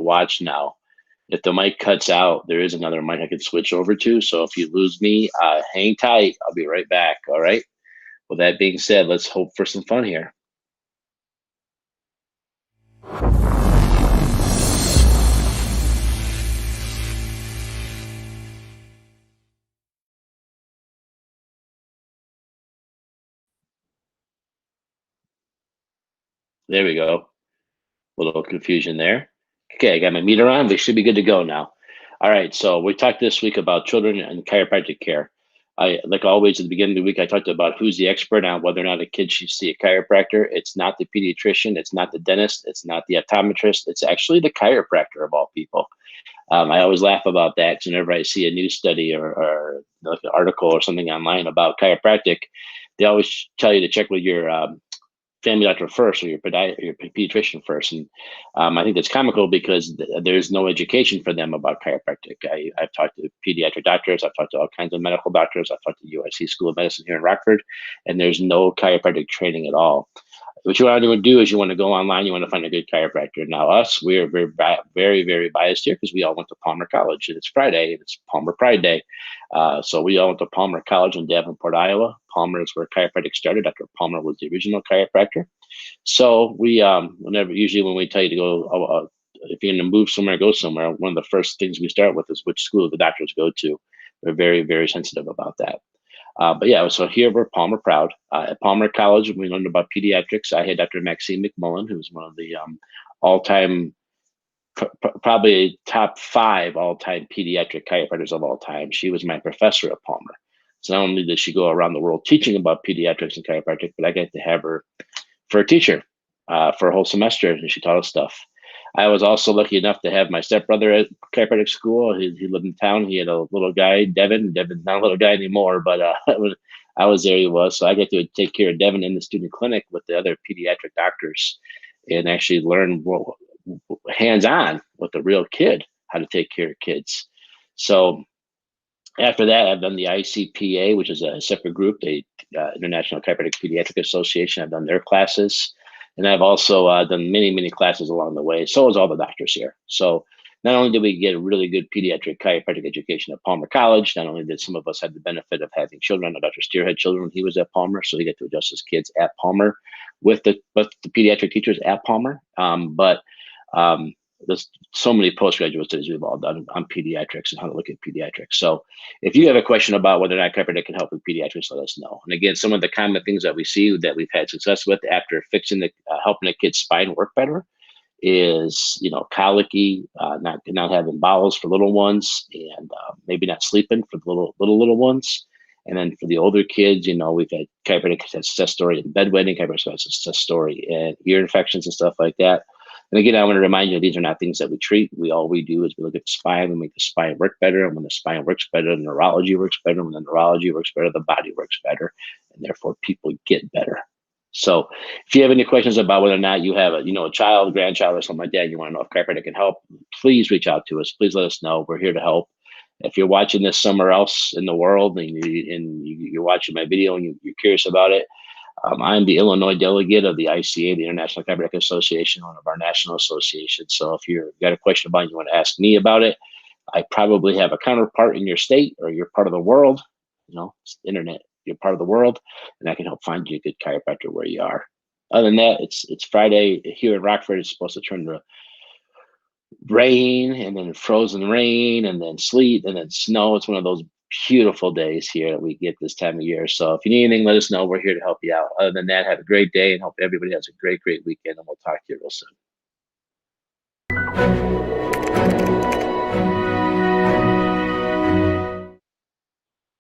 watch now. If the mic cuts out, there is another mic I can switch over to. So if you lose me, hang tight. I'll be right back. All right. With that being said, let's hope for some fun here. There we go. A little confusion there. Okay, I got my meter on. We should be good to go now. All right, so we talked this week about children and chiropractic care. Like always, at the beginning of the week, I talked about who's the expert on whether or not a kid should see a chiropractor. It's not the pediatrician, it's not the dentist, it's not the optometrist. It's actually the chiropractor of all people. I always laugh about that because whenever I see a news study or like an article or something online about chiropractic, they always tell you to check with your family doctor first or your pediatrician first. And I think that's comical because there's no education for them about chiropractic. I've talked to pediatric doctors. I've talked to all kinds of medical doctors. I've talked to USC School of Medicine here in Rockford, and there's no chiropractic training at all. What you want to do is you want to go online, you want to find a good chiropractor. Now, we're very, very biased here because we all went to Palmer College, and it's Friday, and it's Palmer Pride Day. So we all went to Palmer College in Davenport, Iowa. Palmer is where chiropractic started. Dr. Palmer was the original chiropractor. So we, usually when we tell you to go, if you're going to move somewhere, go somewhere, one of the first things we start with is which school the doctors go to. We're very, very sensitive about that. But yeah, so here we're Palmer proud. At Palmer College, we learned about pediatrics. I had Dr. Maxine McMullen, who's one of the all-time, probably top 5 all-time pediatric chiropractors of all time. She was my professor at Palmer. So not only did she go around the world teaching about pediatrics and chiropractic, but I got to have her for a teacher for a whole semester, and she taught us stuff. I was also lucky enough to have my stepbrother at chiropractic school. He lived in town. He had a little guy, Devin. Devin's not a little guy anymore, but when I was there, he was. So I got to take care of Devin in the student clinic with the other pediatric doctors and actually learn hands-on with the real kid, how to take care of kids. So after that, I've done the ICPA, which is a separate group, the International Chiropractic Pediatric Association. I've done their classes. And I've also done many, many classes along the way. So is all the doctors here. So not only did we get a really good pediatric chiropractic education at Palmer College, not only did some of us have the benefit of having children. Dr. Steer had children when he was at Palmer, so he got to adjust his kids at Palmer with the pediatric teachers at Palmer. But there's so many postgraduate studies we've all done on pediatrics and how to look at pediatrics. So if you have a question about whether or not chiropractic can help with pediatrics, let us know. And again, some of the common things that we see that we've had success with after fixing helping a kid's spine work better is, colicky, not having bowels for little ones, and maybe not sleeping for the little ones. And then for the older kids, we've had chiropractic success story in bedwetting, chiropractic success story in ear infections and stuff like that. And again, I want to remind you, these are not things that we treat. All we do is we look at the spine, we make the spine work better. And when the spine works better, the neurology works better. When the neurology works better, the body works better. And therefore, people get better. So if you have any questions about whether or not you have a child, grandchild, or something like that, you want to know if chiropractic can help, please reach out to us. Please let us know. We're here to help. If you're watching this somewhere else in the world and you're watching my video and you're curious about it, I'm the Illinois delegate of the ICA, the International Chiropractic Association, one of our national associations. So if you've got a question about it, you want to ask me about it, I probably have a counterpart in your state or your part of the world. It's the internet. You're part of the world, and I can help find you a good chiropractor where you are. Other than that, it's Friday here in Rockford. It's supposed to turn to rain, and then frozen rain, and then sleet, and then snow. It's one of those beautiful days here that we get this time of year. So if you need anything, let us know. We're here to help you out. Other than that, have a great day and hope everybody has a great, great weekend, and we'll talk to you real soon.